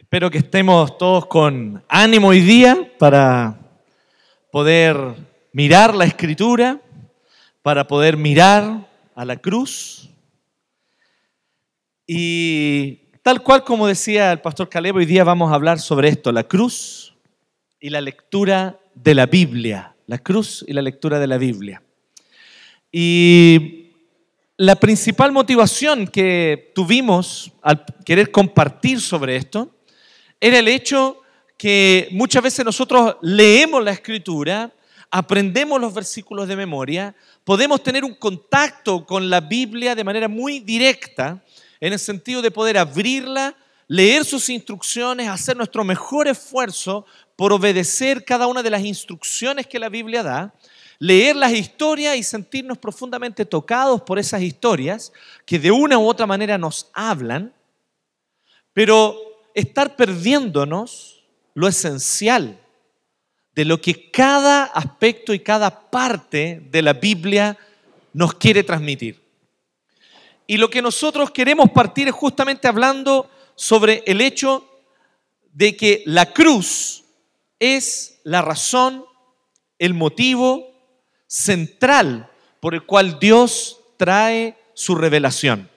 Espero que estemos todos con ánimo hoy día para poder mirar la Escritura, para poder mirar a la cruz. Y tal cual como decía el pastor Caleb, hoy día vamos a hablar sobre esto, la cruz y la lectura de la Biblia. La cruz y la lectura de la Biblia. Y la principal motivación que tuvimos al querer compartir sobre esto era el hecho que muchas veces nosotros leemos la Escritura, aprendemos los versículos de memoria, podemos tener un contacto con la Biblia de manera muy directa, en el sentido de poder abrirla, leer sus instrucciones, hacer nuestro mejor esfuerzo por obedecer cada una de las instrucciones que la Biblia da, leer las historias y sentirnos profundamente tocados por esas historias que de una u otra manera nos hablan, pero estar perdiéndonos lo esencial de lo que cada aspecto y cada parte de la Biblia nos quiere transmitir. Y lo que nosotros queremos partir es justamente hablando sobre el hecho de que la cruz es la razón, el motivo central por el cual Dios trae su revelación.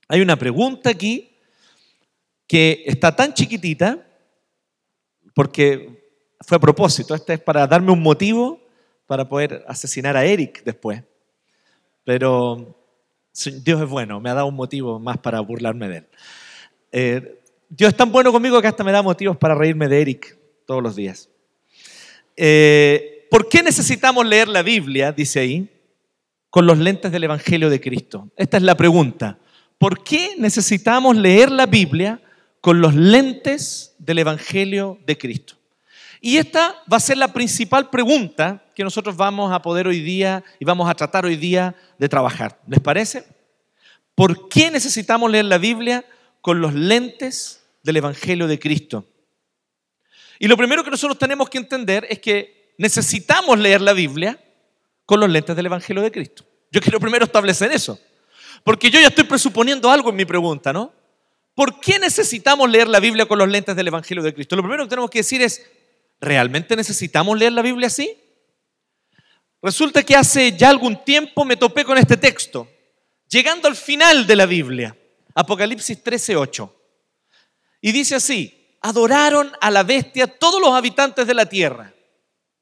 Hay una pregunta aquí que está tan chiquitita, porque fue a propósito, esta es para darme un motivo para poder asesinar a Eric después, pero Dios es bueno, me ha dado un motivo más para burlarme de él. Dios es tan bueno conmigo que hasta me da motivos para reírme de Eric todos los días. ¿Por qué necesitamos leer la Biblia, dice ahí, con los lentes del Evangelio de Cristo? Esta es la pregunta. ¿Por qué necesitamos leer la Biblia con los lentes del Evangelio de Cristo? Y esta va a ser la principal pregunta que nosotros vamos a poder hoy día y vamos a tratar hoy día de trabajar. ¿Les parece? ¿Por qué necesitamos leer la Biblia con los lentes del Evangelio de Cristo? Y lo primero que nosotros tenemos que entender es que necesitamos leer la Biblia con los lentes del Evangelio de Cristo. Yo quiero primero establecer eso, porque yo ya estoy presuponiendo algo en mi pregunta, ¿no? ¿Por qué necesitamos leer la Biblia con los lentes del Evangelio de Cristo? Lo primero que tenemos que decir es, ¿realmente necesitamos leer la Biblia así? Resulta que hace ya algún tiempo me topé con este texto, llegando al final de la Biblia, Apocalipsis 13:8. Y dice así, adoraron a la bestia todos los habitantes de la tierra.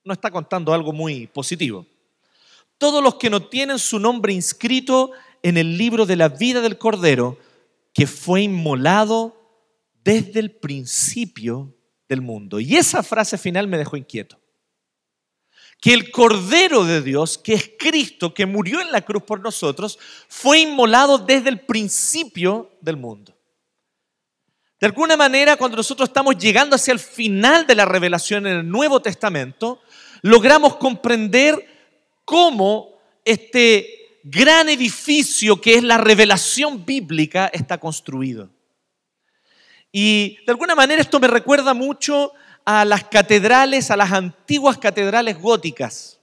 No está contando algo muy positivo. Todos los que no tienen su nombre inscrito en el libro de la vida del Cordero, que fue inmolado desde el principio del mundo. Y esa frase final me dejó inquieto. Que el Cordero de Dios, que es Cristo, que murió en la cruz por nosotros, fue inmolado desde el principio del mundo. De alguna manera, cuando nosotros estamos llegando hacia el final de la revelación en el Nuevo Testamento, logramos comprender cómo este gran edificio que es la revelación bíblica está construido. Y de alguna manera esto me recuerda mucho a las catedrales, a las antiguas catedrales góticas.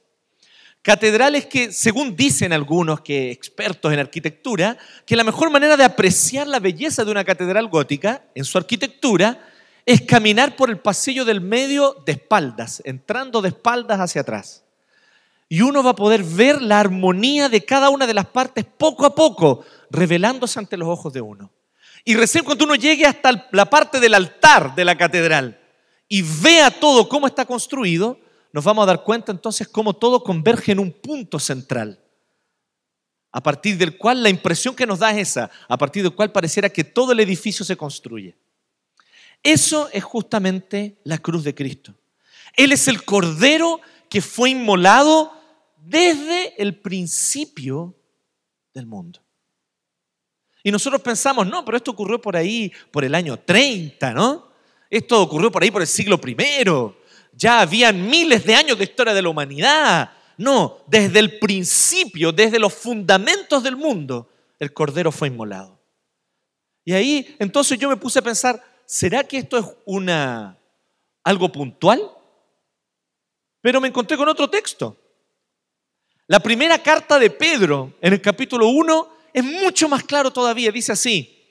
Catedrales que, según dicen algunos expertos en arquitectura, que la mejor manera de apreciar la belleza de una catedral gótica en su arquitectura es caminar por el pasillo del medio de espaldas, entrando de espaldas hacia atrás. Y uno va a poder ver la armonía de cada una de las partes poco a poco, revelándose ante los ojos de uno. Y recién cuando uno llegue hasta la parte del altar de la catedral y vea todo cómo está construido, nos vamos a dar cuenta entonces cómo todo converge en un punto central, a partir del cual la impresión que nos da es esa, a partir del cual pareciera que todo el edificio se construye. Eso es justamente la cruz de Cristo. Él es el Cordero que fue inmolado desde el principio del mundo. Y nosotros pensamos, no, pero esto ocurrió por ahí, por el año 30, ¿no? Esto ocurrió por ahí por el siglo I. Ya habían miles de años de historia de la humanidad. No, desde el principio, desde los fundamentos del mundo, el Cordero fue inmolado. Y ahí entonces yo me puse a pensar, ¿será que esto es algo puntual? Pero me encontré con otro texto. La primera carta de Pedro, en el capítulo 1, es mucho más claro todavía. Dice así,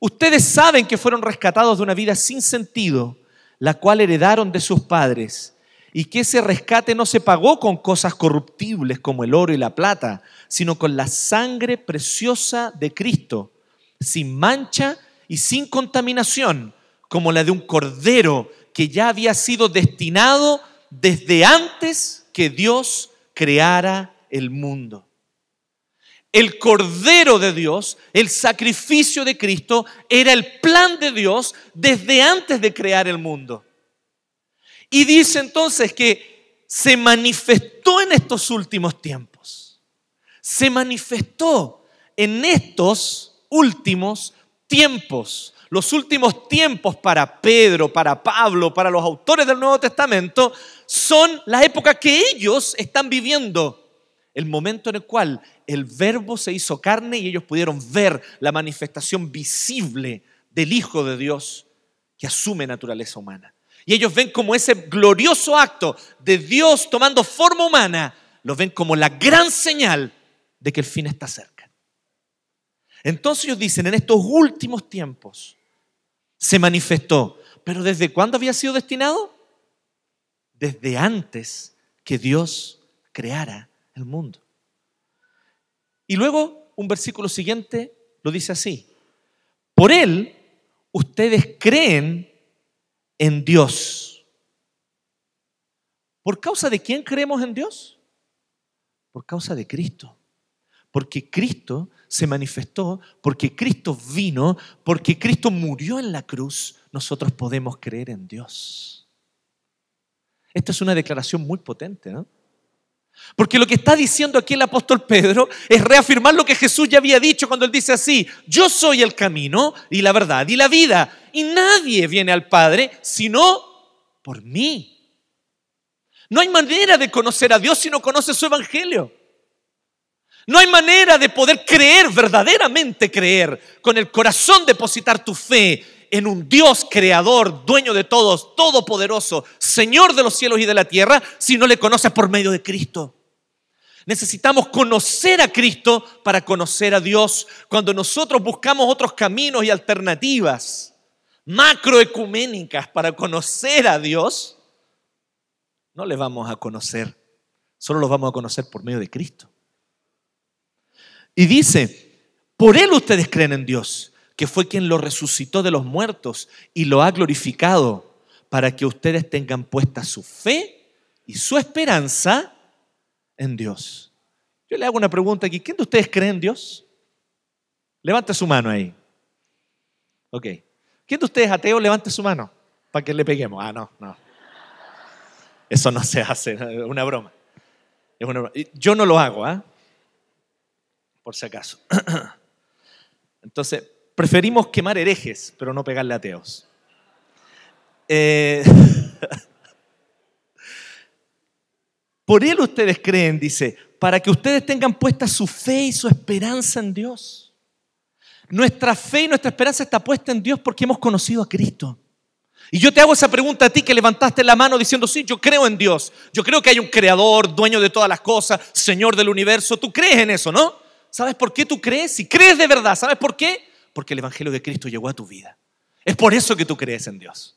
Ustedes saben que fueron rescatados de una vida sin sentido, la cual heredaron de sus padres, y que ese rescate no se pagó con cosas corruptibles como el oro y la plata, sino con la sangre preciosa de Cristo, sin mancha y sin contaminación, como la de un cordero que ya había sido destinado desde antes que Dios creara el mundo. El Cordero de Dios, el sacrificio de Cristo, era el plan de Dios desde antes de crear el mundo. Y dice entonces que se manifestó en estos últimos tiempos. Se manifestó en estos últimos tiempos. Los últimos tiempos para Pedro, para Pablo, para los autores del Nuevo Testamento, son la época que ellos están viviendo. El momento en el cual el Verbo se hizo carne y ellos pudieron ver la manifestación visible del Hijo de Dios que asume naturaleza humana. Y ellos ven como ese glorioso acto de Dios tomando forma humana, lo ven como la gran señal de que el fin está cerca. Entonces ellos dicen, en estos últimos tiempos se manifestó. ¿Pero desde cuándo había sido destinado? Desde antes que Dios creara el mundo. Y luego un versículo siguiente lo dice así: por Él ustedes creen en Dios. ¿Por causa de quién creemos en Dios? Por causa de Cristo. Porque Cristo se manifestó, porque Cristo vino, porque Cristo murió en la cruz, nosotros podemos creer en Dios. Esta es una declaración muy potente, ¿no? Porque lo que está diciendo aquí el apóstol Pedro es reafirmar lo que Jesús ya había dicho cuando él dice así: yo soy el camino y la verdad y la vida, y nadie viene al Padre sino por mí. No hay manera de conocer a Dios si no conoces su evangelio. No hay manera de poder creer, verdaderamente creer, con el corazón depositar tu fe en un Dios creador, dueño de todos, todopoderoso, Señor de los cielos y de la tierra, si no le conoces por medio de Cristo. Necesitamos conocer a Cristo para conocer a Dios. Cuando nosotros buscamos otros caminos y alternativas macroecuménicas para conocer a Dios, no le vamos a conocer, solo los vamos a conocer por medio de Cristo. Y dice, por Él ustedes creen en Dios, que fue quien lo resucitó de los muertos y lo ha glorificado, para que ustedes tengan puesta su fe y su esperanza en Dios. Yo le hago una pregunta aquí: ¿quién de ustedes cree en Dios? Levante su mano ahí. Ok. ¿Quién de ustedes ateo? Levante su mano para que le peguemos. No. Eso no se hace, es una broma. Es una broma. Yo no lo hago, por si acaso. Entonces, preferimos quemar herejes, pero no pegarle a ateos. Por Él ustedes creen, dice, para que ustedes tengan puesta su fe y su esperanza en Dios. Nuestra fe y nuestra esperanza está puesta en Dios porque hemos conocido a Cristo. Y yo te hago esa pregunta a ti que levantaste la mano diciendo: sí, yo creo en Dios. Yo creo que hay un creador, dueño de todas las cosas, Señor del universo. Tú crees en eso, ¿no? ¿Sabes por qué tú crees? Si crees de verdad, ¿sabes por qué? Porque el evangelio de Cristo llegó a tu vida. Es por eso que tú crees en Dios.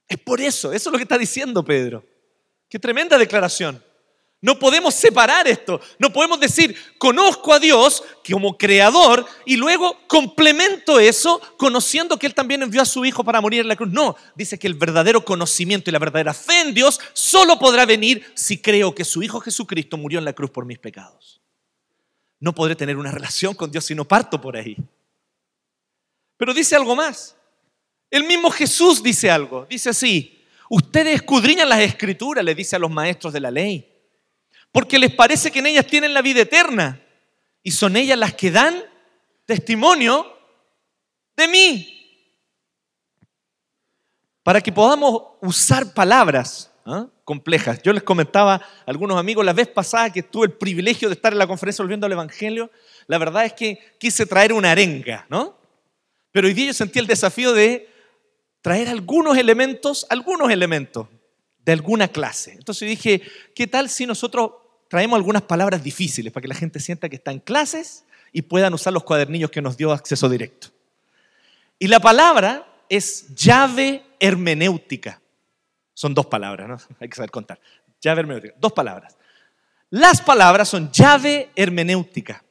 Es por eso es lo que está diciendo Pedro. Qué tremenda declaración. No podemos separar esto. No podemos decir, conozco a Dios como creador y luego complemento eso conociendo que Él también envió a su Hijo para morir en la cruz. No, dice que el verdadero conocimiento y la verdadera fe en Dios solo podrá venir si creo que su Hijo Jesucristo murió en la cruz por mis pecados. No podré tener una relación con Dios si no parto por ahí. Pero dice algo más. El mismo Jesús dice algo. Dice así: ustedes escudriñan las Escrituras, le dice a los maestros de la ley, porque les parece que en ellas tienen la vida eterna y son ellas las que dan testimonio de mí. Para que podamos usar palabras complejas. Yo les comentaba a algunos amigos la vez pasada que tuve el privilegio de estar en la conferencia Volviendo al Evangelio. La verdad es que quise traer una arenga, ¿no? Pero hoy día yo sentí el desafío de traer algunos elementos de alguna clase. Entonces dije, ¿qué tal si nosotros traemos algunas palabras difíciles para que la gente sienta que está en clases y puedan usar los cuadernillos que nos dio acceso directo. Y la palabra es llave hermenéutica. Son dos palabras, ¿no? Hay que saber contar. Llave hermenéutica, dos palabras. Las palabras son llave hermenéutica.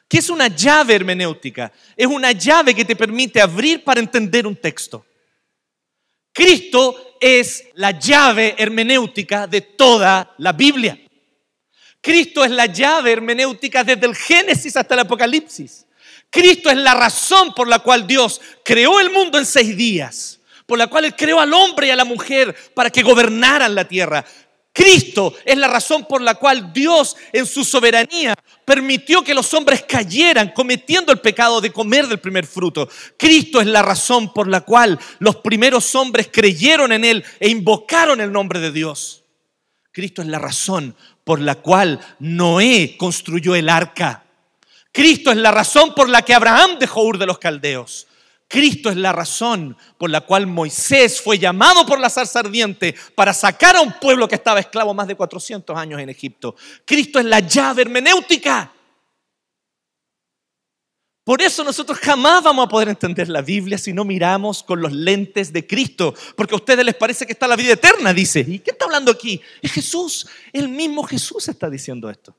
¿Qué es una llave hermenéutica? Es una llave que te permite abrir para entender un texto. Cristo es la llave hermenéutica de toda la Biblia. Cristo es la llave hermenéutica desde el Génesis hasta el Apocalipsis. Cristo es la razón por la cual Dios creó el mundo en 6 días, por la cual Él creó al hombre y a la mujer para que gobernaran la tierra. Cristo es la razón por la cual Dios en su soberanía permitió que los hombres cayeran cometiendo el pecado de comer del primer fruto. Cristo es la razón por la cual los primeros hombres creyeron en Él e invocaron el nombre de Dios. Cristo es la razón por la cual Noé construyó el arca. Cristo es la razón por la que Abraham dejó Ur de los Caldeos. Cristo es la razón por la cual Moisés fue llamado por la zarza ardiente para sacar a un pueblo que estaba esclavo más de 400 años en Egipto. Cristo es la llave hermenéutica. Por eso nosotros jamás vamos a poder entender la Biblia si no miramos con los lentes de Cristo. Porque a ustedes les parece que está la vida eterna, dice. ¿Y qué está hablando aquí? Es Jesús. El mismo Jesús está diciendo esto.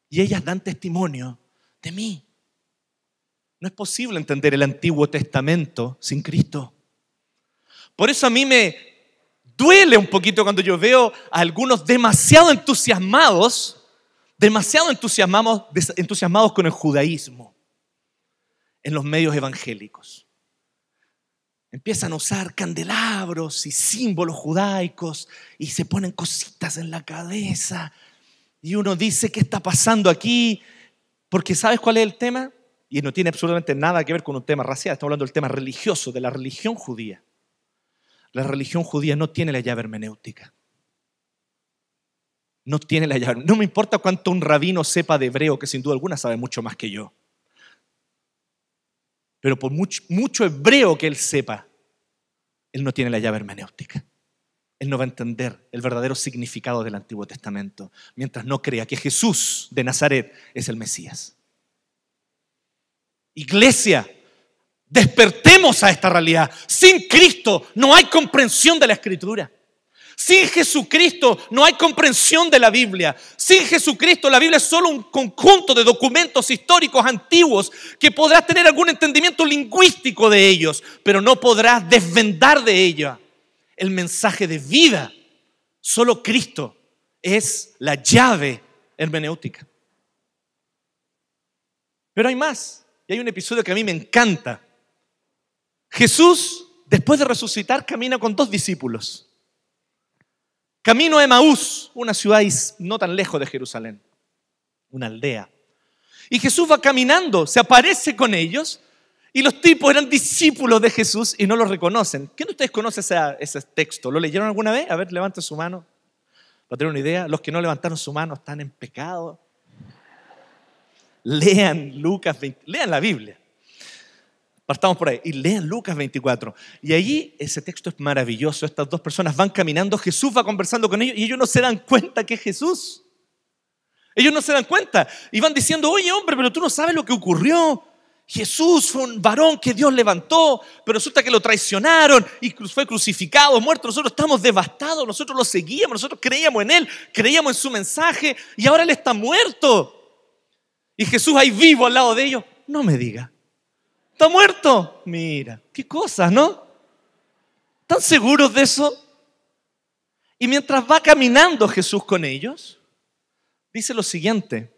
Y ellas dan testimonio de mí. No es posible entender el Antiguo Testamento sin Cristo. Por eso a mí me duele un poquito cuando yo veo a algunos demasiado entusiasmados con el judaísmo en los medios evangélicos. Empiezan a usar candelabros y símbolos judaicos y se ponen cositas en la cabeza. Y uno dice, ¿qué está pasando aquí? Porque ¿sabes cuál es el tema? Y no tiene absolutamente nada que ver con un tema racial. Estamos hablando del tema religioso, de la religión judía. La religión judía no tiene la llave hermenéutica. No tiene la llave. No me importa cuánto un rabino sepa de hebreo, que sin duda alguna sabe mucho más que yo. Pero por mucho hebreo que él sepa, él no tiene la llave hermenéutica. Él no va a entender el verdadero significado del Antiguo Testamento mientras no crea que Jesús de Nazaret es el Mesías. Iglesia, despertemos a esta realidad. Sin Cristo no hay comprensión de la Escritura. Sin Jesucristo no hay comprensión de la Biblia. Sin Jesucristo la Biblia es solo un conjunto de documentos históricos antiguos que podrás tener algún entendimiento lingüístico de ellos, pero no podrás desvendar de ella el mensaje de vida. Solo Cristo es la llave hermenéutica. Pero hay más. Y hay un episodio que a mí me encanta. Jesús, después de resucitar, camina con 2 discípulos. Camino a Emaús, una ciudad no tan lejos de Jerusalén, una aldea. Y Jesús va caminando, se aparece con ellos, y los tipos eran discípulos de Jesús y no los reconocen. ¿Quién de ustedes conoce ese texto? ¿Lo leyeron alguna vez? A ver, levanten su mano. Para tener una idea, los que no levantaron su mano están en pecado. Lean Lucas 20, lean la Biblia. Partamos por ahí y lean Lucas 24. Y allí ese texto es maravilloso. Estas 2 personas van caminando, Jesús va conversando con ellos y ellos no se dan cuenta que es Jesús. Ellos no se dan cuenta y van diciendo, oye hombre, pero tú no sabes lo que ocurrió. Jesús fue un varón que Dios levantó, pero resulta que lo traicionaron y fue crucificado, muerto. Nosotros estamos devastados, nosotros lo seguíamos, nosotros creíamos en Él, creíamos en su mensaje y ahora Él está muerto. Y Jesús ahí vivo al lado de ellos. No me diga. ¿Está muerto? Mira, qué cosas, ¿no? ¿Están seguros de eso? Y mientras va caminando Jesús con ellos, dice lo siguiente,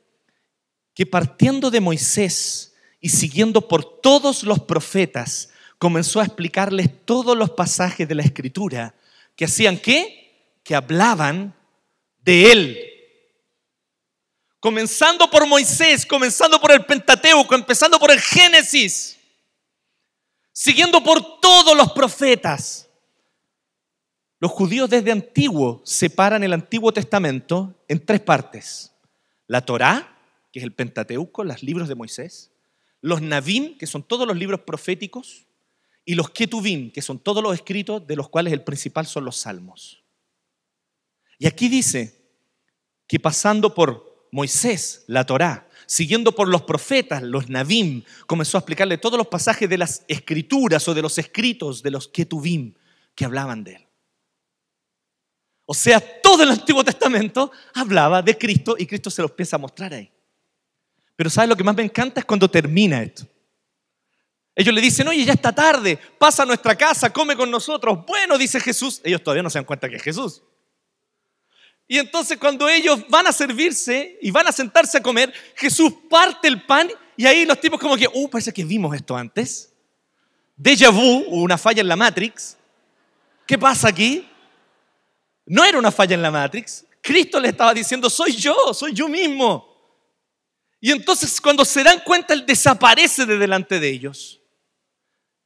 que partiendo de Moisés y siguiendo por todos los profetas, comenzó a explicarles todos los pasajes de la Escritura que hacían ¿qué? Que hablaban de Él. Comenzando por Moisés, comenzando por el Pentateuco, empezando por el Génesis, siguiendo por todos los profetas. Los judíos desde antiguo separan el Antiguo Testamento en 3 partes. La Torá, que es el Pentateuco, los libros de Moisés. Los Navim, que son todos los libros proféticos. Y los Ketuvim, que son todos los escritos, de los cuales el principal son los Salmos. Y aquí dice que pasando por Moisés, la Torá, siguiendo por los profetas, los Nabim, comenzó a explicarle todos los pasajes de las escrituras o de los escritos de los Ketuvim que hablaban de él. O sea, todo el Antiguo Testamento hablaba de Cristo y Cristo se los empieza a mostrar ahí. Pero ¿sabes lo que más me encanta? Es cuando termina esto. Ellos le dicen, oye, ya está tarde, pasa a nuestra casa, come con nosotros. Bueno, dice Jesús. Ellos todavía no se dan cuenta que es Jesús. Y entonces cuando ellos van a servirse y van a sentarse a comer, Jesús parte el pan y ahí los tipos como que, parece que vimos esto antes. Déjà vu, una falla en la Matrix. ¿Qué pasa aquí? No era una falla en la Matrix. Cristo les estaba diciendo, soy yo mismo. Y entonces cuando se dan cuenta, Él desaparece de delante de ellos.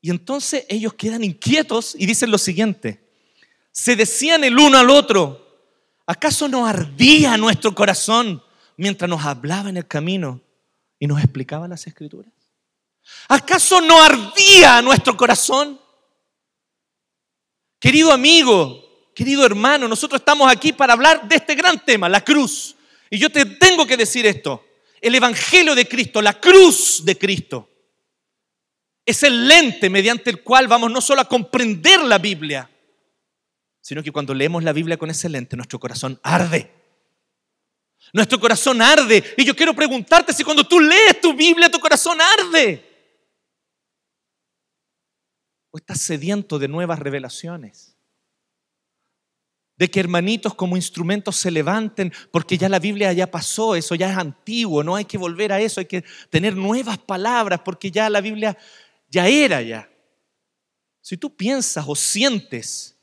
Y entonces ellos quedan inquietos y dicen lo siguiente. Se decían el uno al otro, ¿acaso no ardía nuestro corazón mientras nos hablaba en el camino y nos explicaba las Escrituras? ¿Acaso no ardía nuestro corazón? Querido amigo, querido hermano, nosotros estamos aquí para hablar de este gran tema, la cruz. Y yo te tengo que decir esto. El Evangelio de Cristo, la cruz de Cristo, es el lente mediante el cual vamos no solo a comprender la Biblia, sino que cuando leemos la Biblia con ese lente, nuestro corazón arde. Nuestro corazón arde. Y yo quiero preguntarte si cuando tú lees tu Biblia, tu corazón arde. ¿O estás sediento de nuevas revelaciones? De que hermanitos como instrumentos se levanten, porque ya la Biblia ya pasó, eso ya es antiguo, no hay que volver a eso, hay que tener nuevas palabras, porque ya la Biblia ya era ya. Si tú piensas o sientes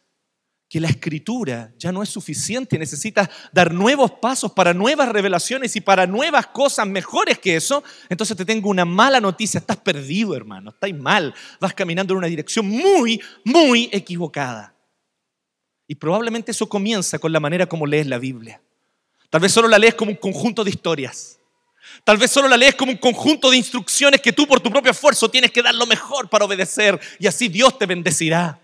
que la Escritura ya no es suficiente y necesitas dar nuevos pasos para nuevas revelaciones y para nuevas cosas mejores que eso, entonces te tengo una mala noticia, estás perdido, hermano, estás mal, vas caminando en una dirección muy, muy equivocada. Y probablemente eso comienza con la manera como lees la Biblia. Tal vez solo la lees como un conjunto de historias. Tal vez solo la lees como un conjunto de instrucciones que tú por tu propio esfuerzo tienes que dar lo mejor para obedecer y así Dios te bendecirá.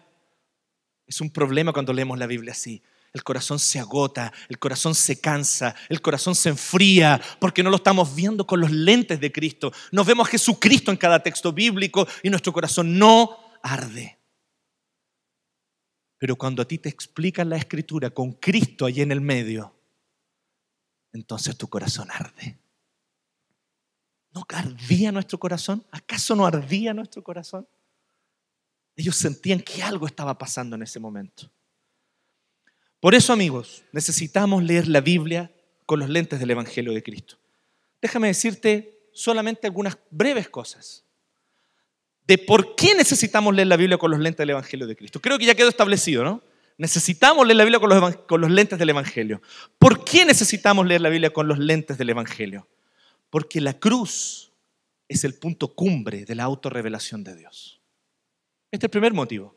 Es un problema cuando leemos la Biblia así. El corazón se agota, el corazón se cansa, el corazón se enfría porque no lo estamos viendo con los lentes de Cristo. Nos vemos a Jesucristo en cada texto bíblico y nuestro corazón no arde. Pero cuando a ti te explican la Escritura con Cristo allí en el medio, entonces tu corazón arde. ¿No ardía nuestro corazón? ¿Acaso no ardía nuestro corazón? Ellos sentían que algo estaba pasando en ese momento. Por eso, amigos, necesitamos leer la Biblia con los lentes del Evangelio de Cristo. Déjame decirte solamente algunas breves cosas de por qué necesitamos leer la Biblia con los lentes del Evangelio de Cristo. Creo que ya quedó establecido, ¿no? Necesitamos leer la Biblia con los lentes del Evangelio. ¿Por qué necesitamos leer la Biblia con los lentes del Evangelio? Porque la cruz es el punto cumbre de la autorrevelación de Dios. Este es el primer motivo.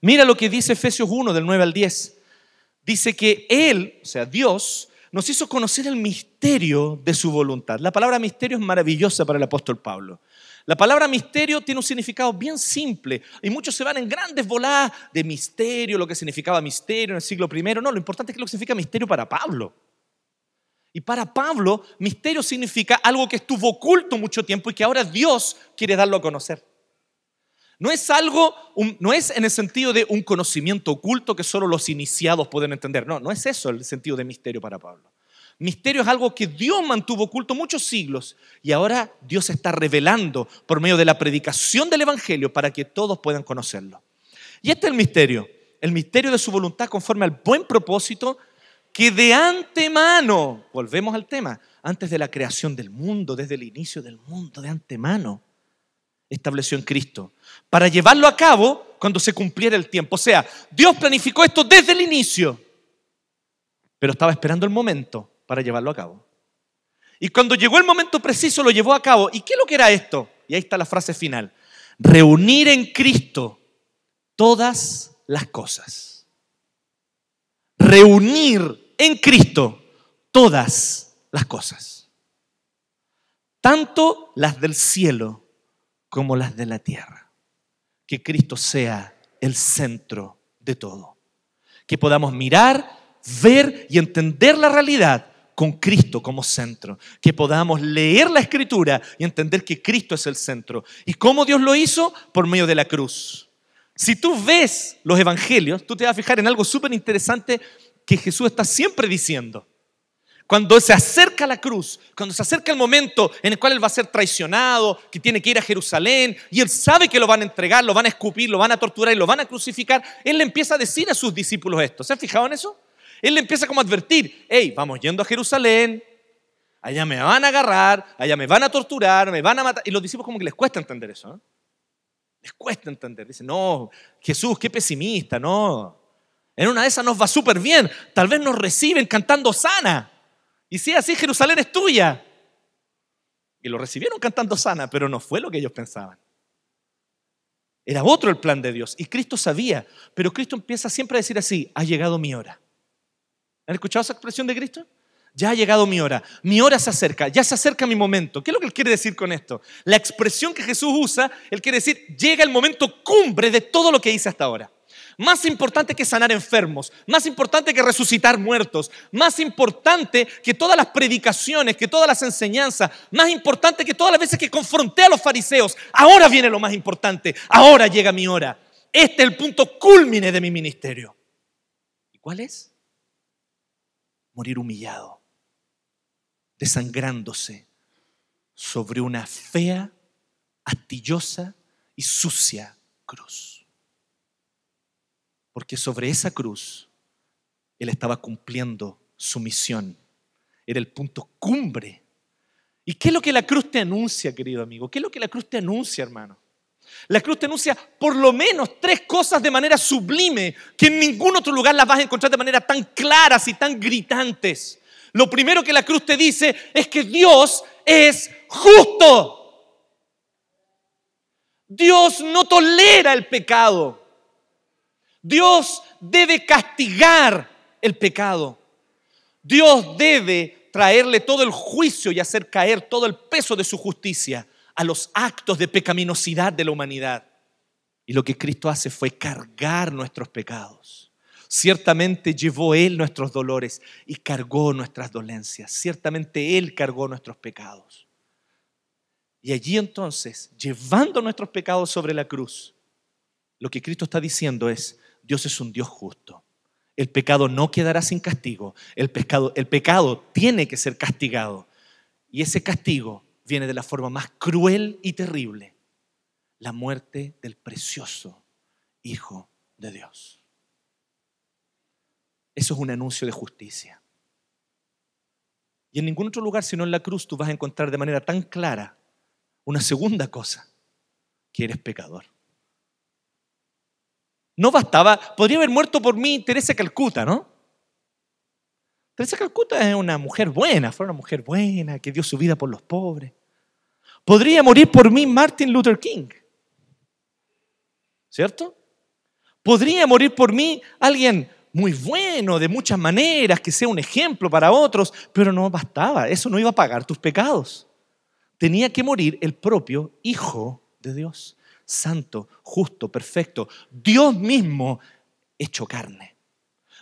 Mira lo que dice Efesios 1, del 9 al 10. Dice que Él, o sea, Dios, nos hizo conocer el misterio de su voluntad. La palabra misterio es maravillosa para el apóstol Pablo. La palabra misterio tiene un significado bien simple y muchos se van en grandes voladas de misterio, lo que significaba misterio en el siglo I. No, lo importante es que lo que significa misterio para Pablo. Y para Pablo, misterio significa algo que estuvo oculto mucho tiempo y que ahora Dios quiere darlo a conocer. No es en el sentido de un conocimiento oculto que solo los iniciados pueden entender. No es eso el sentido de misterio para Pablo. Misterio es algo que Dios mantuvo oculto muchos siglos y ahora Dios está revelando por medio de la predicación del Evangelio para que todos puedan conocerlo. Y este es el misterio de su voluntad conforme al buen propósito que de antemano, volvemos al tema, antes de la creación del mundo, desde el inicio del mundo, de antemano, estableció en Cristo, para llevarlo a cabo cuando se cumpliera el tiempo. O sea, Dios planificó esto desde el inicio, pero estaba esperando el momento para llevarlo a cabo. Y cuando llegó el momento preciso, lo llevó a cabo. ¿Y qué es lo que era esto? Y ahí está la frase final. Reunir en Cristo todas las cosas. Reunir en Cristo todas las cosas. Tanto las del cielo como las de la tierra. Que Cristo sea el centro de todo. Que podamos mirar, ver y entender la realidad con Cristo como centro, que podamos leer la Escritura y entender que Cristo es el centro. ¿Y cómo Dios lo hizo? Por medio de la cruz. Si tú ves los evangelios, tú te vas a fijar en algo súper interesante que Jesús está siempre diciendo. Cuando se acerca a la cruz, cuando se acerca el momento en el cual Él va a ser traicionado, que tiene que ir a Jerusalén, y Él sabe que lo van a entregar, lo van a escupir, lo van a torturar y lo van a crucificar, Él le empieza a decir a sus discípulos esto. ¿Se han fijado en eso? Él le empieza como a advertir: hey, vamos yendo a Jerusalén, allá me van a agarrar, allá me van a torturar, me van a matar. Y los discípulos como que les cuesta entender eso, ¿no? Les cuesta entender. Dicen: no, Jesús, qué pesimista, no. En una de esas nos va súper bien, tal vez nos reciben cantando Sana. Y si así, Jerusalén es tuya. Y lo recibieron cantando Sana, pero no fue lo que ellos pensaban. Era otro el plan de Dios. Y Cristo sabía, pero Cristo empieza siempre a decir así: ha llegado mi hora. ¿Han escuchado esa expresión de Cristo? Ya ha llegado mi hora se acerca, ya se acerca mi momento. ¿Qué es lo que Él quiere decir con esto? La expresión que Jesús usa, Él quiere decir: llega el momento cumbre de todo lo que hice hasta ahora. Más importante que sanar enfermos, más importante que resucitar muertos, más importante que todas las predicaciones, que todas las enseñanzas, más importante que todas las veces que confronté a los fariseos. Ahora viene lo más importante, ahora llega mi hora. Este es el punto cúlmine de mi ministerio. ¿Y cuál es? Morir humillado, desangrándose sobre una fea, astillosa y sucia cruz. Porque sobre esa cruz Él estaba cumpliendo su misión. Era el punto cumbre. ¿Y qué es lo que la cruz te anuncia, querido amigo? ¿Qué es lo que la cruz te anuncia, hermano? La cruz te anuncia por lo menos 3 cosas de manera sublime que en ningún otro lugar las vas a encontrar de manera tan claras y tan gritantes. Lo primero que la cruz te dice es que Dios es justo. Dios no tolera el pecado. Dios debe castigar el pecado. Dios debe traerle todo el juicio y hacer caer todo el peso de su justicia a los actos de pecaminosidad de la humanidad. Y lo que Cristo hace fue cargar nuestros pecados. Ciertamente llevó Él nuestros dolores y cargó nuestras dolencias. Ciertamente Él cargó nuestros pecados. Y allí entonces, llevando nuestros pecados sobre la cruz, lo que Cristo está diciendo es: Dios es un Dios justo. El pecado no quedará sin castigo. El pecado tiene que ser castigado. Y ese castigo viene de la forma más cruel y terrible: la muerte del precioso Hijo de Dios. Eso es un anuncio de justicia. Y en ningún otro lugar sino en la cruz tú vas a encontrar de manera tan clara una segunda cosa: que eres pecador. No bastaba, podría haber muerto por mí Teresa de Calcuta, ¿no? Teresa de Calcuta es una mujer buena, fue una mujer buena que dio su vida por los pobres. Podría morir por mí Martin Luther King, ¿cierto? Podría morir por mí alguien muy bueno, de muchas maneras, que sea un ejemplo para otros, pero no bastaba, eso no iba a pagar tus pecados. Tenía que morir el propio Hijo de Dios, santo, justo, perfecto, Dios mismo hecho carne.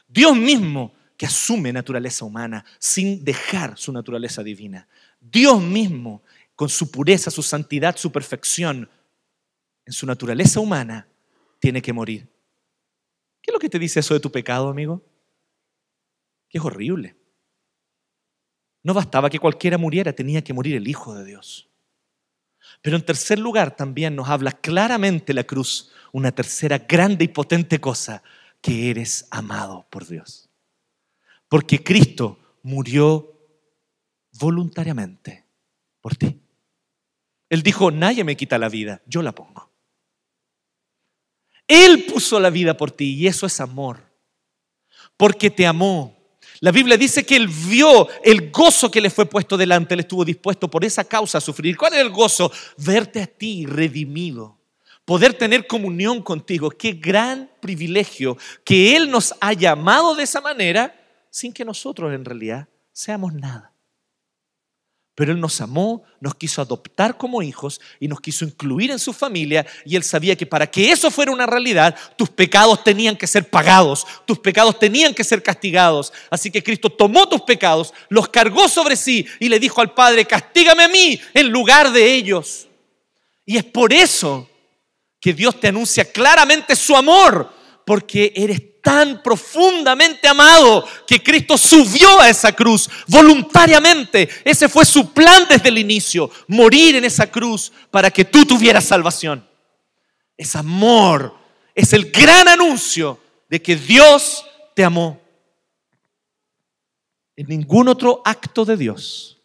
Dios mismo que asume naturaleza humana sin dejar su naturaleza divina. Dios mismo con su pureza, su santidad, su perfección, en su naturaleza humana, tiene que morir. ¿Qué es lo que te dice eso de tu pecado, amigo? Que es horrible. No bastaba que cualquiera muriera, tenía que morir el Hijo de Dios. Pero en tercer lugar también nos habla claramente la cruz, una tercera grande y potente cosa: que eres amado por Dios. Porque Cristo murió voluntariamente por ti. Él dijo: nadie me quita la vida, yo la pongo. Él puso la vida por ti y eso es amor. Porque te amó. La Biblia dice que Él vio el gozo que le fue puesto delante. Él estuvo dispuesto por esa causa a sufrir. ¿Cuál es el gozo? Verte a ti redimido. Poder tener comunión contigo. Qué gran privilegio que Él nos ha llamado de esa manera sin que nosotros en realidad seamos nada. Pero Él nos amó, nos quiso adoptar como hijos y nos quiso incluir en su familia. Y Él sabía que para que eso fuera una realidad, tus pecados tenían que ser pagados, tus pecados tenían que ser castigados. Así que Cristo tomó tus pecados, los cargó sobre sí y le dijo al Padre: castígame a mí en lugar de ellos. Y es por eso que Dios te anuncia claramente su amor, porque eres tan profundamente amado que Cristo subió a esa cruz voluntariamente. Ese fue su plan desde el inicio, morir en esa cruz para que tú tuvieras salvación. Es amor, es el gran anuncio de que Dios te amó. En ningún otro acto de Dios.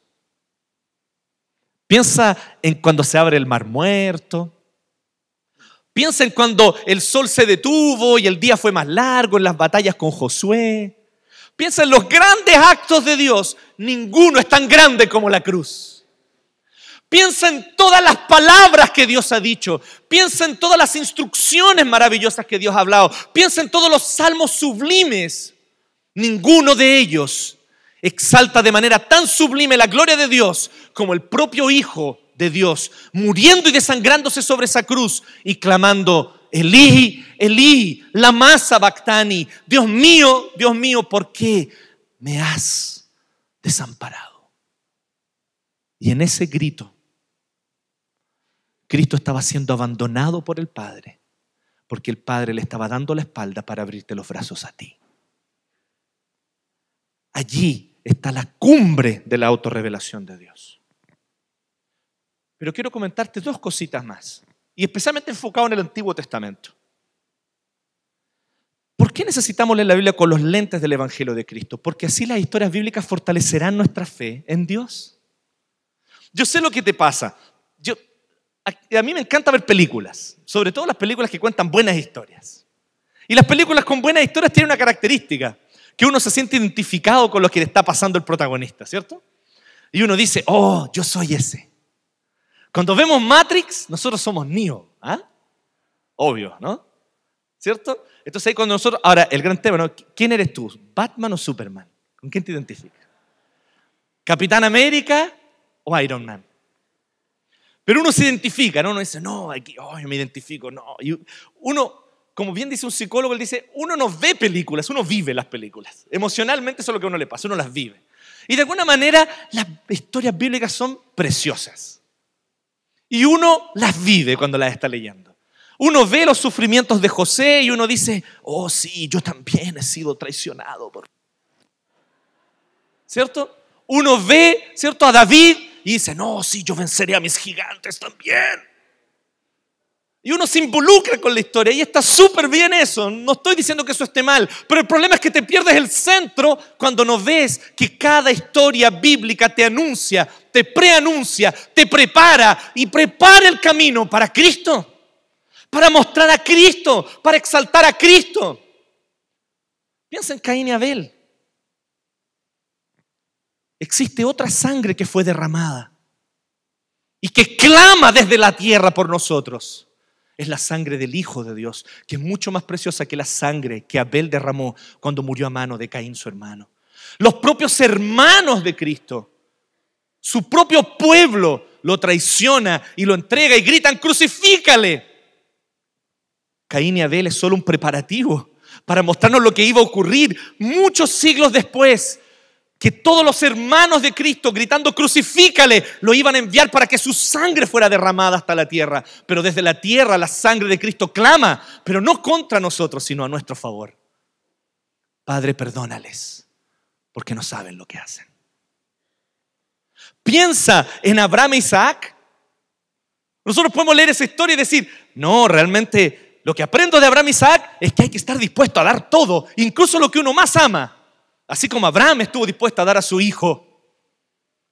Piensa en cuando se abre el mar muerto. Piensa en cuando el sol se detuvo y el día fue más largo, en las batallas con Josué. Piensa en los grandes actos de Dios. Ninguno es tan grande como la cruz. Piensa en todas las palabras que Dios ha dicho. Piensa en todas las instrucciones maravillosas que Dios ha hablado. Piensa en todos los salmos sublimes. Ninguno de ellos exalta de manera tan sublime la gloria de Dios como el propio Hijo de Dios, muriendo y desangrándose sobre esa cruz y clamando: Elí, Elí, lama sabactani. Dios mío, ¿por qué me has desamparado? Y en ese grito, Cristo estaba siendo abandonado por el Padre, porque el Padre le estaba dando la espalda para abrirte los brazos a ti. Allí está la cumbre de la autorrevelación de Dios. Pero quiero comentarte dos cositas más, y especialmente enfocado en el Antiguo Testamento. ¿Por qué necesitamos leer la Biblia con los lentes del Evangelio de Cristo? Porque así las historias bíblicas fortalecerán nuestra fe en Dios. Yo sé lo que te pasa. A mí me encanta ver películas, sobre todo las películas que cuentan buenas historias. Y las películas con buenas historias tienen una característica, que uno se siente identificado con lo que le está pasando al protagonista, ¿cierto? Y uno dice: oh, yo soy ese. Cuando vemos Matrix, nosotros somos Neo, ¿ah? Obvio, ¿no? ¿Cierto? Entonces ahí cuando nosotros, ahora el gran tema, ¿no? ¿Quién eres tú? ¿Batman o Superman? ¿Con quién te identificas? ¿Capitán América o Iron Man? Pero uno se identifica, ¿no? Uno dice: no, aquí, oh, yo me identifico, no. Y uno, como bien dice un psicólogo, él dice: uno no ve películas, uno vive las películas. Emocionalmente eso es lo que a uno le pasa, uno las vive. Y de alguna manera las historias bíblicas son preciosas. Y uno las vive cuando las está leyendo. Uno ve los sufrimientos de José y uno dice: oh sí, yo también he sido traicionado. ¿Cierto? Uno ve, ¿cierto?, a David y dice: no, sí, yo venceré a mis gigantes también. Y uno se involucra con la historia y está súper bien eso. No estoy diciendo que eso esté mal, pero el problema es que te pierdes el centro cuando no ves que cada historia bíblica te anuncia, te preanuncia, te prepara y prepara el camino para Cristo, para mostrar a Cristo, para exaltar a Cristo. Piensa en Caín y Abel. Existe otra sangre que fue derramada y que clama desde la tierra por nosotros. Es la sangre del Hijo de Dios, que es mucho más preciosa que la sangre que Abel derramó cuando murió a mano de Caín, su hermano. Los propios hermanos de Cristo, su propio pueblo, lo traiciona y lo entrega y gritan: crucifícale. Caín y Abel es solo un preparativo para mostrarnos lo que iba a ocurrir muchos siglos después, que todos los hermanos de Cristo gritando: crucifícale, lo iban a enviar para que su sangre fuera derramada hasta la tierra. Pero desde la tierra la sangre de Cristo clama, pero no contra nosotros, sino a nuestro favor: Padre, perdónales, porque no saben lo que hacen. Piensa en Abraham e Isaac. Nosotros podemos leer esa historia y decir: no, realmente lo que aprendo de Abraham e Isaac es que hay que estar dispuesto a dar todo, incluso lo que uno más ama. Así como Abraham estuvo dispuesto a dar a su hijo.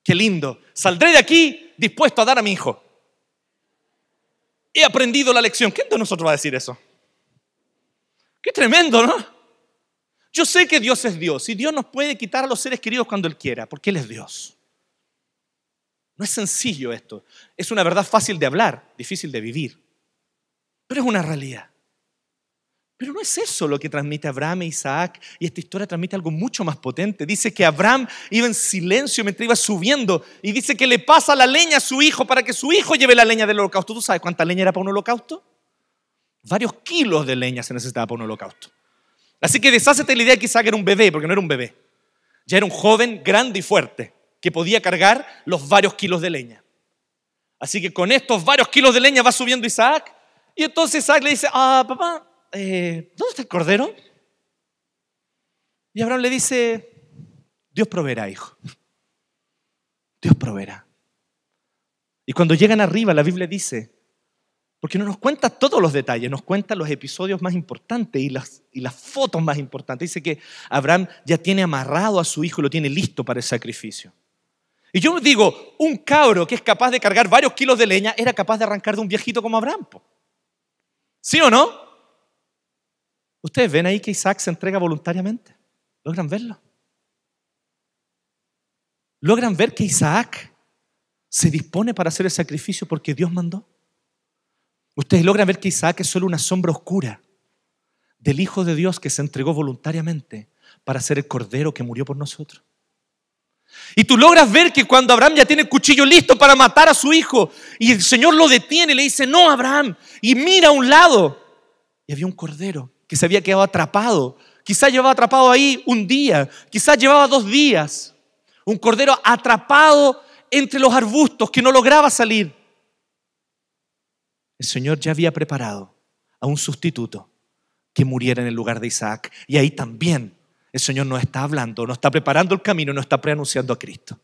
Qué lindo. Saldré de aquí dispuesto a dar a mi hijo. He aprendido la lección. ¿Quién de nosotros va a decir eso? Qué tremendo, ¿no? Yo sé que Dios es Dios y Dios nos puede quitar a los seres queridos cuando Él quiera, porque Él es Dios. No es sencillo esto. Es una verdad fácil de hablar, difícil de vivir. Pero es una realidad. Pero no es eso lo que transmite Abraham e Isaac, y esta historia transmite algo mucho más potente. Dice que Abraham iba en silencio mientras iba subiendo, y dice que le pasa la leña a su hijo para que su hijo lleve la leña del holocausto. ¿Tú sabes cuánta leña era para un holocausto? Varios kilos de leña se necesitaba para un holocausto. Así que deshácete la idea de que Isaac era un bebé, porque no era un bebé. Ya era un joven grande y fuerte, que podía cargar los varios kilos de leña. Así que con estos varios kilos de leña va subiendo Isaac, y entonces Isaac le dice, papá, ¿dónde está el cordero? Y Abraham le dice, Dios proveerá, hijo. Dios proveerá. Y cuando llegan arriba, la Biblia dice, porque no nos cuenta todos los detalles, nos cuenta los episodios más importantes y las fotos más importantes. Dice que Abraham ya tiene amarrado a su hijo y lo tiene listo para el sacrificio. Y yo digo, un cabro que es capaz de cargar varios kilos de leña era capaz de arrancar de un viejito como Abraham. ¿Sí o no? ¿Ustedes ven ahí que Isaac se entrega voluntariamente? ¿Logran verlo? ¿Logran ver que Isaac se dispone para hacer el sacrificio porque Dios mandó? Ustedes logran ver que Isaac es solo una sombra oscura del Hijo de Dios que se entregó voluntariamente para ser el Cordero que murió por nosotros. Y tú logras ver que cuando Abraham ya tiene el cuchillo listo para matar a su hijo y el Señor lo detiene y le dice, no, Abraham, y mira a un lado. Y había un cordero que se había quedado atrapado. Quizás llevaba atrapado ahí un día, quizás llevaba 2 días. Un cordero atrapado entre los arbustos que no lograba salir. El Señor ya había preparado a un sustituto que muriera en el lugar de Isaac. Y ahí también el Señor nos está hablando, nos está preparando el camino, nos está preanunciando a Cristo.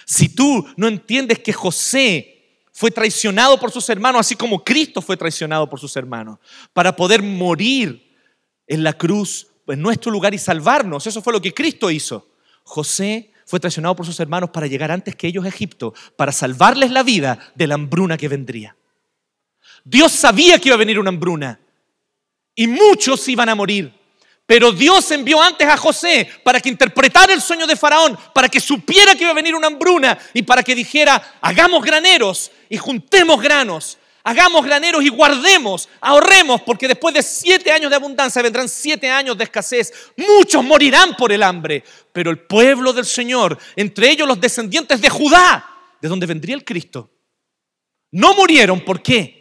Si tú no entiendes que José fue traicionado por sus hermanos, así como Cristo fue traicionado por sus hermanos, para poder morir en la cruz en nuestro lugar y salvarnos, eso fue lo que Cristo hizo. José fue traicionado por sus hermanos para llegar antes que ellos a Egipto, para salvarles la vida de la hambruna que vendría. Dios sabía que iba a venir una hambruna y muchos iban a morir. Pero Dios envió antes a José para que interpretara el sueño de Faraón, para que supiera que iba a venir una hambruna y para que dijera, hagamos graneros y juntemos granos, hagamos graneros y guardemos, ahorremos, porque después de 7 años de abundancia vendrán 7 años de escasez. Muchos morirán por el hambre, pero el pueblo del Señor, entre ellos los descendientes de Judá, de donde vendría el Cristo, no murieron. ¿Por qué?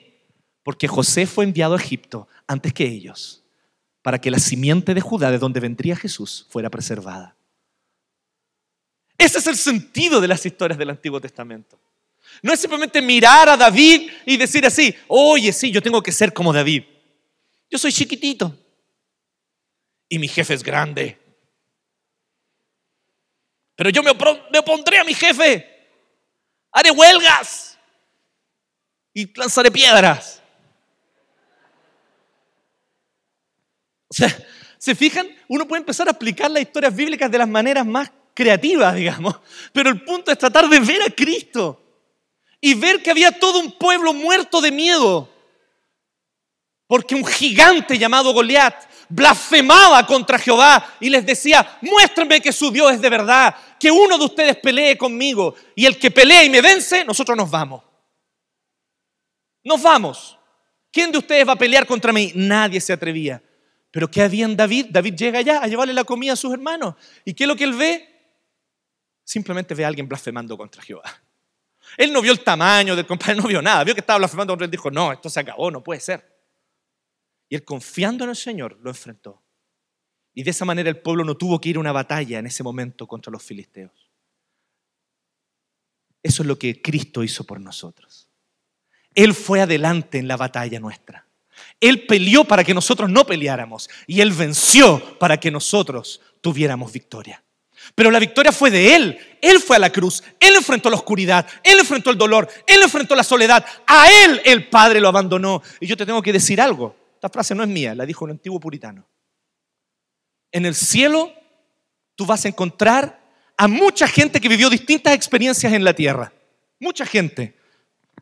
Porque José fue enviado a Egipto antes que ellos, para que la simiente de Judá, de donde vendría Jesús, fuera preservada. Ese es el sentido de las historias del Antiguo Testamento. No es simplemente mirar a David y decir así, oye, sí, yo tengo que ser como David. Yo soy chiquitito y mi jefe es grande. Pero yo me opondré a mi jefe. Haré huelgas y lanzaré piedras. O sea, ¿se fijan? Uno puede empezar a explicar las historias bíblicas de las maneras más creativas, digamos. Pero el punto es tratar de ver a Cristo y ver que había todo un pueblo muerto de miedo. Porque un gigante llamado Goliat blasfemaba contra Jehová y les decía, muéstrenme que su Dios es de verdad, que uno de ustedes pelee conmigo. Y el que pelee y me vence, nosotros nos vamos. Nos vamos. ¿Quién de ustedes va a pelear contra mí? Nadie se atrevía. Pero ¿qué había en David? David llega allá a llevarle la comida a sus hermanos. ¿Y qué es lo que él ve? Simplemente ve a alguien blasfemando contra Jehová. Él no vio el tamaño del compadre, no vio nada. Vio que estaba blasfemando contra él y dijo, no, esto se acabó, no puede ser. Y él, confiando en el Señor, lo enfrentó. Y de esa manera el pueblo no tuvo que ir a una batalla en ese momento contra los filisteos. Eso es lo que Cristo hizo por nosotros. Él fue adelante en la batalla nuestra. Él peleó para que nosotros no peleáramos y Él venció para que nosotros tuviéramos victoria. Pero la victoria fue de Él. Él fue a la cruz, Él enfrentó la oscuridad, Él enfrentó el dolor, Él enfrentó la soledad. A Él el Padre lo abandonó. Y yo te tengo que decir algo. Esta frase no es mía, la dijo un antiguo puritano. En el cielo tú vas a encontrar a mucha gente que vivió distintas experiencias en la tierra. Mucha gente.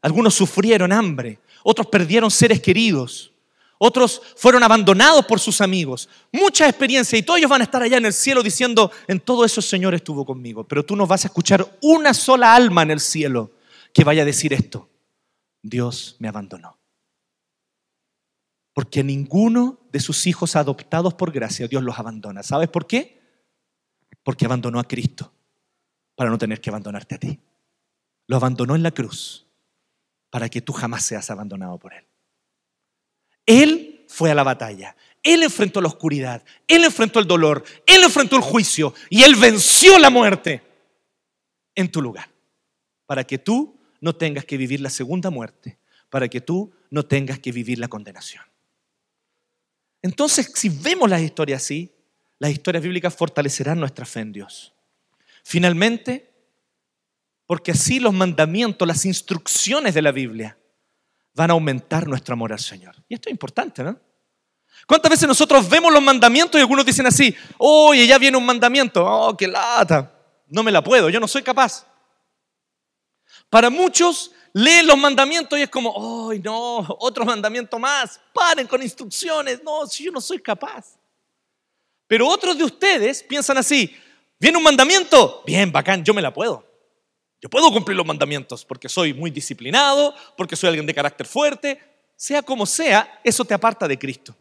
Algunos sufrieron hambre, otros perdieron seres queridos, otros fueron abandonados por sus amigos. Muchas experiencias y todos ellos van a estar allá en el cielo diciendo, en todo eso el Señor estuvo conmigo. Pero tú no vas a escuchar una sola alma en el cielo que vaya a decir esto: Dios me abandonó. Porque a ninguno de sus hijos adoptados por gracia Dios los abandona. ¿Sabes por qué? Porque abandonó a Cristo para no tener que abandonarte a ti. Lo abandonó en la cruz para que tú jamás seas abandonado por Él. Él fue a la batalla. Él enfrentó la oscuridad. Él enfrentó el dolor. Él enfrentó el juicio. Y Él venció la muerte en tu lugar. Para que tú no tengas que vivir la segunda muerte. Para que tú no tengas que vivir la condenación. Entonces, si vemos las historias así, las historias bíblicas fortalecerán nuestra fe en Dios. Finalmente, porque así los mandamientos, las instrucciones de la Biblia van a aumentar nuestro amor al Señor. Y esto es importante, ¿no? ¿Cuántas veces nosotros vemos los mandamientos y algunos dicen así: oye, ya viene un mandamiento, oh, qué lata, no me la puedo, yo no soy capaz? Para muchos leen los mandamientos y es como: oh, no, otro mandamiento más, paren con instrucciones, no, si yo no soy capaz. Pero otros de ustedes piensan así: viene un mandamiento, bien, bacán, yo me la puedo. Yo puedo cumplir los mandamientos porque soy muy disciplinado, porque soy alguien de carácter fuerte. Sea como sea, eso te aparta de Cristo.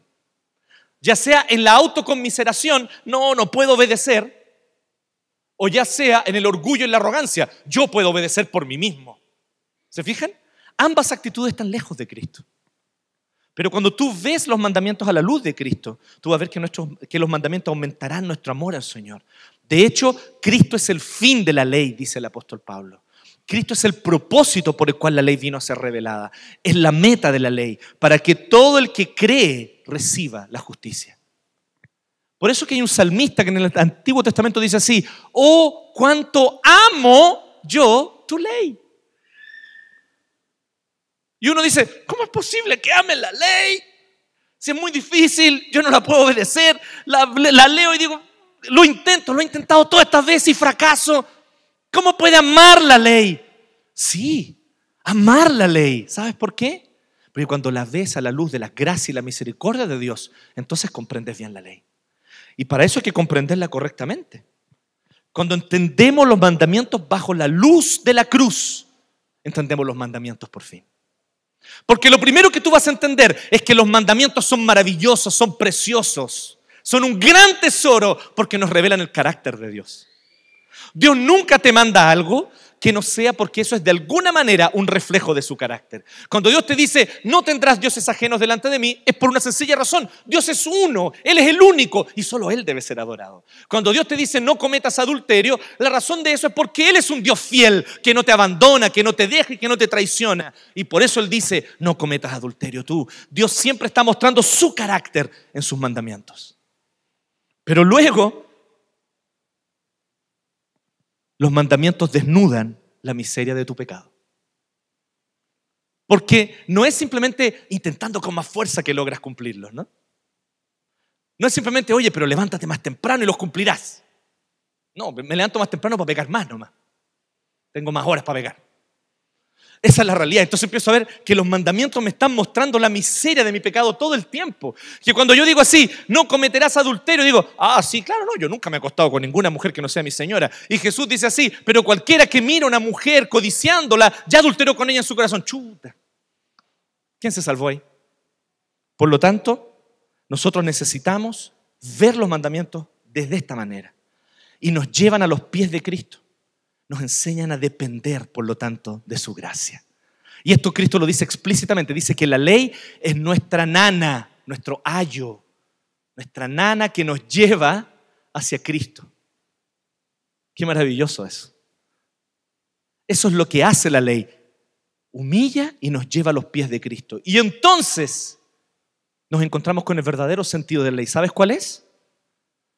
Ya sea en la autoconmiseración, no puedo obedecer, o ya sea en el orgullo y la arrogancia, yo puedo obedecer por mí mismo. ¿Se fijan? Ambas actitudes están lejos de Cristo. Pero cuando tú ves los mandamientos a la luz de Cristo, tú vas a ver que los mandamientos aumentarán nuestro amor al Señor. De hecho, Cristo es el fin de la ley, dice el apóstol Pablo. Cristo es el propósito por el cual la ley vino a ser revelada. Es la meta de la ley, para que todo el que cree reciba la justicia. Por eso que hay un salmista que en el Antiguo Testamento dice así: oh, cuánto amo yo tu ley. Y uno dice: ¿cómo es posible que amen la ley? Si es muy difícil, yo no la puedo obedecer. La leo y digo: lo he intentado todas estas veces y fracaso. ¿Cómo puede amar la ley? Sí, amar la ley. ¿Sabes por qué? Porque cuando la ves a la luz de la gracia y la misericordia de Dios, entonces comprendes bien la ley. Y para eso hay que comprenderla correctamente. Cuando entendemos los mandamientos bajo la luz de la cruz, entendemos los mandamientos por fin. Porque lo primero que tú vas a entender es que los mandamientos son maravillosos, son preciosos, son un gran tesoro porque nos revelan el carácter de Dios. Dios nunca te manda algo que no sea porque eso es de alguna manera un reflejo de su carácter. Cuando Dios te dice: no tendrás dioses ajenos delante de mí, es por una sencilla razón. Dios es uno, Él es el único y solo Él debe ser adorado. Cuando Dios te dice: no cometas adulterio, la razón de eso es porque Él es un Dios fiel, que no te abandona, que no te deja y que no te traiciona. Y por eso Él dice: no cometas adulterio tú. Dios siempre está mostrando su carácter en sus mandamientos. Pero luego, los mandamientos desnudan la miseria de tu pecado. Porque no es simplemente intentando con más fuerza que logras cumplirlos, ¿no? No es simplemente: oye, pero levántate más temprano y los cumplirás. No, me levanto más temprano para pecar más nomás. Tengo más horas para pecar. Esa es la realidad. Entonces empiezo a ver que los mandamientos me están mostrando la miseria de mi pecado todo el tiempo. Que cuando yo digo así: no cometerás adulterio, digo: ah, sí, claro, no, yo nunca me he acostado con ninguna mujer que no sea mi señora. Y Jesús dice así: pero cualquiera que mira a una mujer codiciándola, ya adulteró con ella en su corazón. Chuta. ¿Quién se salvó ahí? Por lo tanto, nosotros necesitamos ver los mandamientos desde esta manera. Y nos llevan a los pies de Cristo. Nos enseñan a depender, por lo tanto, de su gracia. Y esto Cristo lo dice explícitamente. Dice que la ley es nuestra nana, nuestro ayo, nuestra nana que nos lleva hacia Cristo. Qué maravilloso eso. Eso es lo que hace la ley. Humilla y nos lleva a los pies de Cristo. Y entonces nos encontramos con el verdadero sentido de la ley. ¿Sabes cuál es?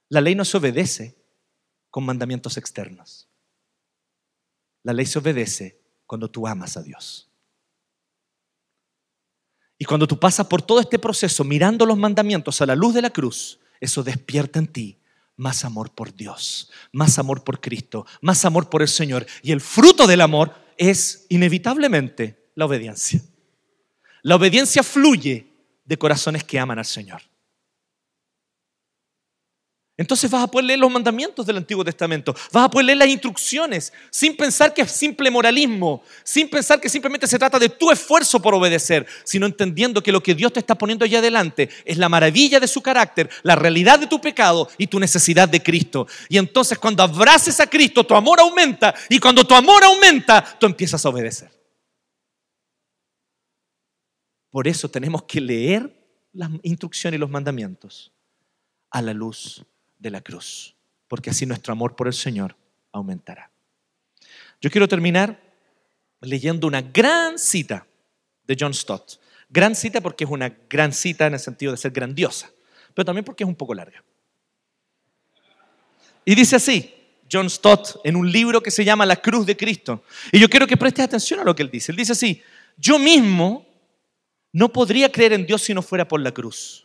La ley no se obedece con mandamientos externos. La ley se obedece cuando tú amas a Dios. Y cuando tú pasas por todo este proceso mirando los mandamientos a la luz de la cruz, eso despierta en ti más amor por Dios, más amor por Cristo, más amor por el Señor. Y el fruto del amor es inevitablemente la obediencia. La obediencia fluye de corazones que aman al Señor. Entonces vas a poder leer los mandamientos del Antiguo Testamento, vas a poder leer las instrucciones sin pensar que es simple moralismo, sin pensar que simplemente se trata de tu esfuerzo por obedecer, sino entendiendo que lo que Dios te está poniendo allá adelante es la maravilla de su carácter, la realidad de tu pecado y tu necesidad de Cristo. Y entonces cuando abraces a Cristo, tu amor aumenta, y cuando tu amor aumenta, tú empiezas a obedecer. Por eso tenemos que leer las instrucciones y los mandamientos a la luz de la cruz, porque así nuestro amor por el Señor aumentará. Yo quiero terminar leyendo una gran cita de John Stott. Gran cita porque es una gran cita en el sentido de ser grandiosa, pero también porque es un poco larga. Y dice así, John Stott, en un libro que se llama La Cruz de Cristo. Y yo quiero que prestes atención a lo que él dice. Él dice así: yo mismo no podría creer en Dios si no fuera por la cruz.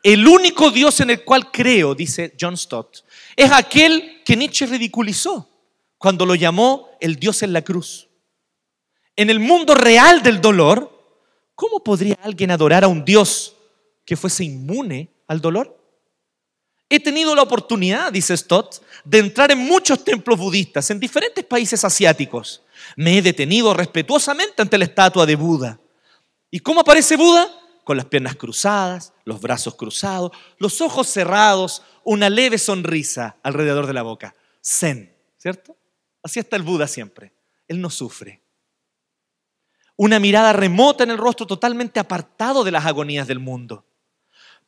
El único Dios en el cual creo, dice John Stott, es aquel que Nietzsche ridiculizó cuando lo llamó el Dios en la cruz. En el mundo real del dolor, ¿cómo podría alguien adorar a un Dios que fuese inmune al dolor? He tenido la oportunidad, dice Stott, de entrar en muchos templos budistas en diferentes países asiáticos. Me he detenido respetuosamente ante la estatua de Buda. ¿Y cómo aparece Buda? Con las piernas cruzadas, los brazos cruzados, los ojos cerrados, una leve sonrisa alrededor de la boca. Zen, ¿cierto? Así está el Buda siempre. Él no sufre. Una mirada remota en el rostro, totalmente apartado de las agonías del mundo.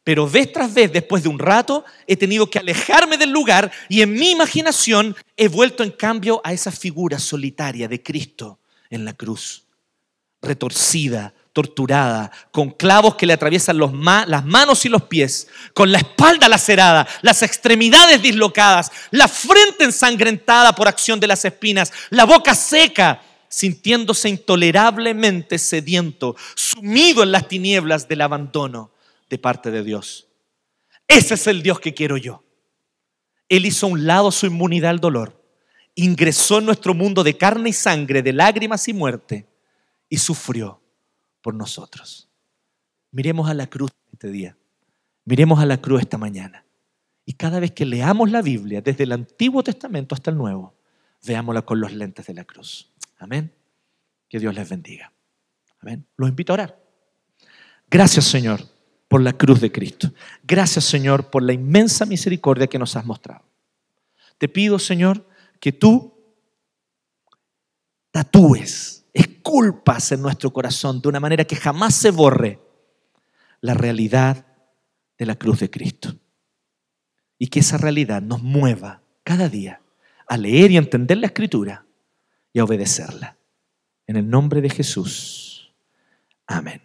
Pero vez tras vez, después de un rato, he tenido que alejarme del lugar y en mi imaginación he vuelto en cambio a esa figura solitaria de Cristo en la cruz, retorcida, torturada, con clavos que le atraviesan las manos y los pies, con la espalda lacerada, las extremidades dislocadas, la frente ensangrentada por acción de las espinas, la boca seca, sintiéndose intolerablemente sediento, sumido en las tinieblas del abandono de parte de Dios. Ese es el Dios que quiero yo. Él hizo a un lado su inmunidad al dolor, ingresó en nuestro mundo de carne y sangre, de lágrimas y muerte, y sufrió por nosotros. Miremos a la cruz este día. Miremos a la cruz esta mañana. Y cada vez que leamos la Biblia, desde el Antiguo Testamento hasta el Nuevo, veámosla con los lentes de la cruz. Amén. Que Dios les bendiga. Amén. Los invito a orar. Gracias, Señor, por la cruz de Cristo. Gracias, Señor, por la inmensa misericordia que nos has mostrado. Te pido, Señor, que tú tatúes, esculpas en nuestro corazón de una manera que jamás se borre la realidad de la cruz de Cristo. Y que esa realidad nos mueva cada día a leer y entender la Escritura y a obedecerla. En el nombre de Jesús. Amén.